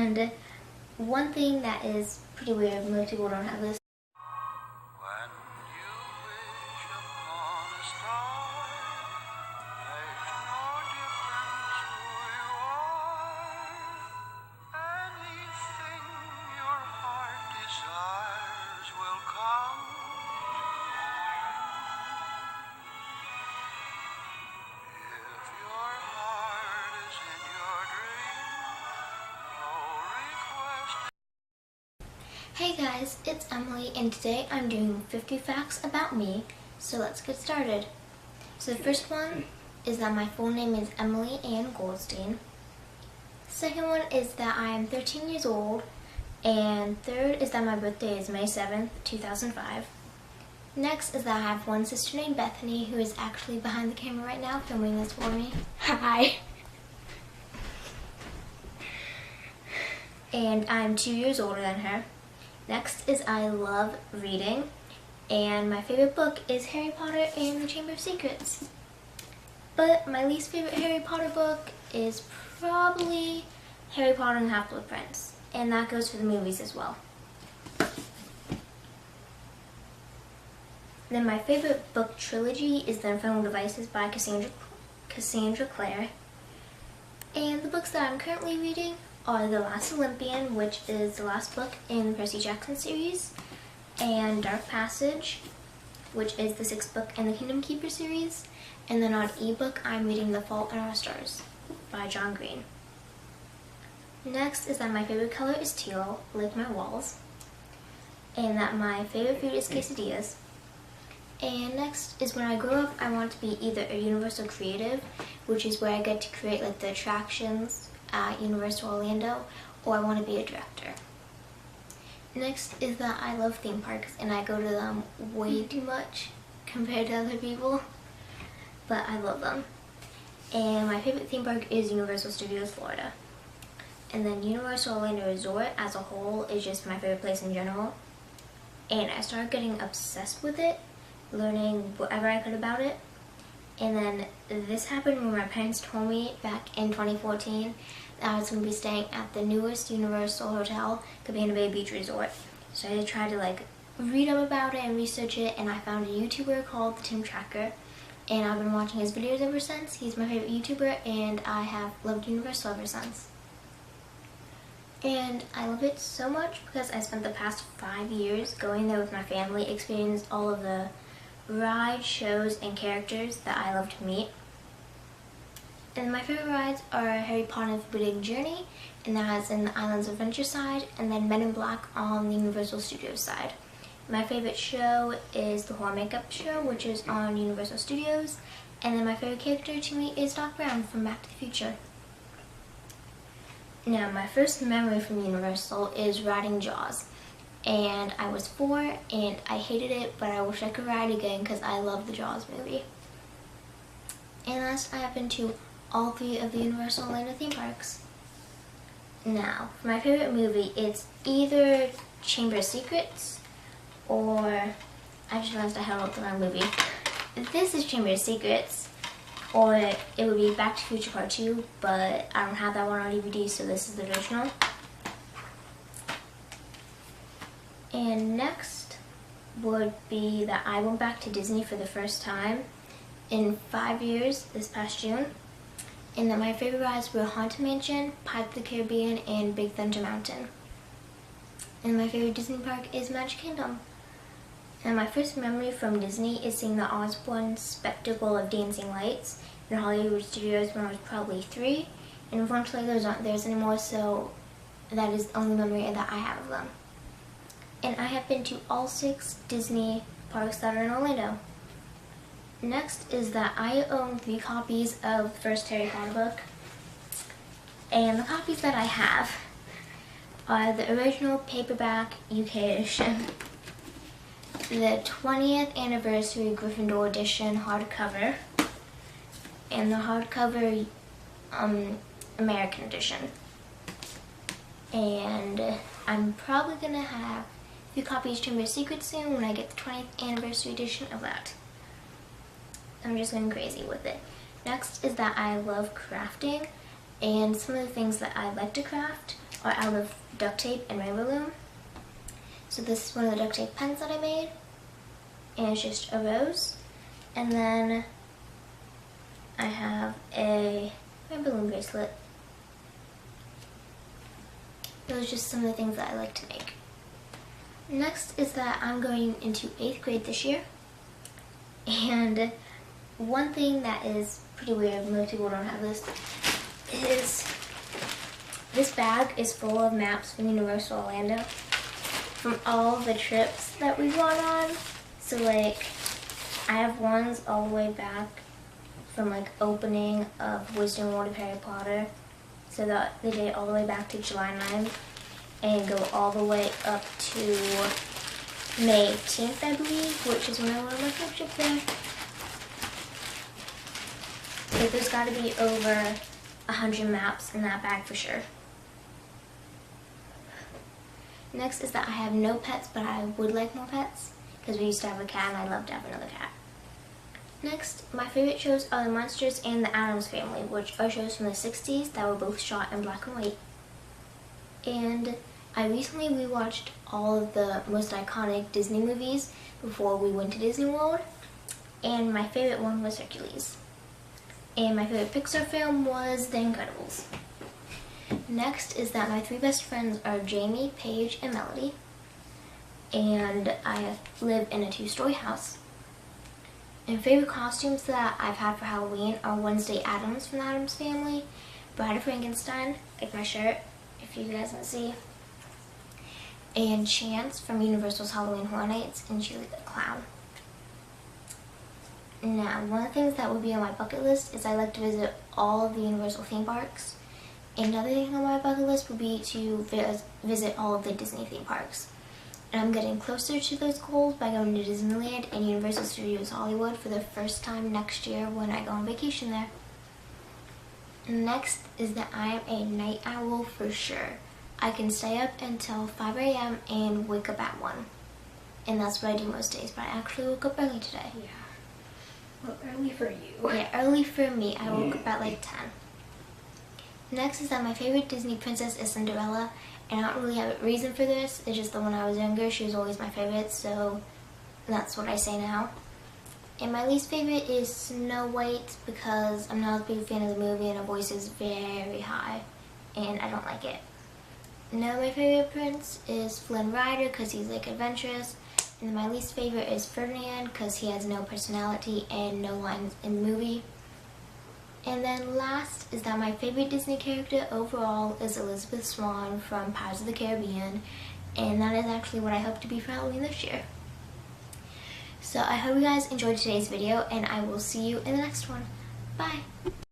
And one thing that is pretty weird, most people don't have this. When you wish upon a star, makes no difference who you are. Anything your heart desires will come if your heart is in your dream. No request. Hey guys, it's Emily, and today I'm doing 50 facts about me, so let's get started. So the first one is that my full name is Emily Ann Goldstein. Second one is that I am 13 years old, and third is that my birthday is May 7th, 2005. Next is that I have one sister named Bethany who is actually behind the camera right now filming this for me. Hi! And I'm 2 years older than her. Next is I love reading, and my favorite book is Harry Potter and the Chamber of Secrets. But my least favorite Harry Potter book is probably Harry Potter and the Half-Blood Prince, and that goes for the movies as well. Then my favorite book trilogy is The Infernal Devices by Cassandra Clare. And the books that I'm currently reading are The Last Olympian, which is the last book in the Percy Jackson series, and Dark Passage, which is the 6th book in the Kingdom Keeper series, and then on ebook I'm reading The Fault in Our Stars by John Green. Next is that my favorite color is teal, like my walls, and that my favorite food is quesadillas. And next is when I grow up, I want to be either a Universal creative, which is where I get to create like the attractions at Universal Orlando, or I want to be a director. Next is that I love theme parks, and I go to them way too much compared to other people, but I love them. And my favorite theme park is Universal Studios Florida. And then Universal Orlando Resort as a whole is just my favorite place in general. And I started getting obsessed with it, learning whatever I could about it. And then this happened when my parents told me back in 2014 that I was going to be staying at the newest Universal Hotel, Cabana Bay Beach Resort. So I tried to read up about it and research it, and I found a YouTuber called the Tim Tracker, and I've been watching his videos ever since. He's my favorite YouTuber, and I have loved Universal ever since. And I love it so much because I spent the past 5 years going there with my family, experienced all of the rides, shows, and characters that I love to meet. And my favorite rides are Harry Potter and the Forbidden Journey, and that's in the Islands of Adventure side, and then Men in Black on the Universal Studios side. My favorite show is the Horror Makeup Show, which is on Universal Studios, and then my favorite character to me is Doc Brown from Back to the Future. Now, my first memory from Universal is riding Jaws. And I was 4 and I hated it, but I wish I could ride again because I love the Jaws movie. And last, I have been to all 3 of the Universal Orlando theme parks. Now, for my favorite movie, it's either Chamber of Secrets or, I just realized I had the wrong movie. This is Chamber of Secrets, or it would be Back to the Future Part 2, but I don't have that one on DVD, so this is the original. And next would be that I went back to Disney for the first time in 5 years this past June. And that my favorite rides were Haunted Mansion, Pirates of the Caribbean, and Big Thunder Mountain. And my favorite Disney park is Magic Kingdom. And my first memory from Disney is seeing the Osborne Spectacle of Dancing Lights in Hollywood Studios when I was probably 3. And unfortunately those aren't theirs anymore, so that is the only memory that I have of them. And I have been to all 6 Disney parks that are in Orlando. Next is that I own 3 copies of the first Harry Potter book. And the copies that I have are the original paperback UK edition, the 20th anniversary Gryffindor edition hardcover, and the hardcover American edition. And I'm probably going to have a few copies of Chamber of Secrets soon when I get the 20th anniversary edition of that. I'm just going crazy with it. Next is that I love crafting, and some of the things that I like to craft are out of duct tape and rainbow loom. So this is one of the duct tape pens that I made, and it's just a rose. And then I have a rainbow loom bracelet. Those are just some of the things that I like to make. Next is that I'm going into 8th grade this year, and one thing that is pretty weird, most people don't have this, is this bag is full of maps from Universal Orlando from all the trips that we've gone on. So like, I have ones all the way back from like opening of Wisdom World of Harry Potter, so that they date all the way back to July 9th and go all the way up to May 18th, I believe, which is when I went on my first trip there. So there's got to be over 100 maps in that bag for sure. Next is that I have no pets, but I would like more pets because we used to have a cat and I'd love to have another cat. Next, my favorite shows are The Munsters and The Addams Family, which are shows from the 60s that were both shot in black and white. And I recently rewatched all of the most iconic Disney movies before we went to Disney World, and my favorite one was Hercules. And my favorite Pixar film was The Incredibles. Next is that my 3 best friends are Jamie, Paige, and Melody. And I live in a 2-story house. And favorite costumes that I've had for Halloween are Wednesday Addams from the Addams Family, Bride of Frankenstein, like my shirt, if you guys can see, and Chance from Universal's Halloween Horror Nights, and she's like a clown. Now, one of the things that would be on my bucket list is I like to visit all of the Universal theme parks. Another thing on my bucket list would be to visit all of the Disney theme parks. And I'm getting closer to those goals by going to Disneyland and Universal Studios Hollywood for the first time next year when I go on vacation there. Next is that I am a night owl for sure. I can stay up until 5 a.m. and wake up at 1. And that's what I do most days, but I actually woke up early today. Yeah. Well, early for you. Yeah, early for me. I woke up at like 10. Next is that my favorite Disney princess is Cinderella, and I don't really have a reason for this. It's just that when I was younger, she was always my favorite, so that's what I say now. And my least favorite is Snow White because I'm not a big fan of the movie and her voice is very high, and I don't like it. Now my favorite prince is Flynn Rider because he's like adventurous, and my least favorite is Ferdinand because he has no personality and no lines in the movie. And then last is that my favorite Disney character overall is Elizabeth Swann from Pirates of the Caribbean, and that is actually what I hope to be for Halloween this year. So I hope you guys enjoyed today's video, and I will see you in the next one. Bye!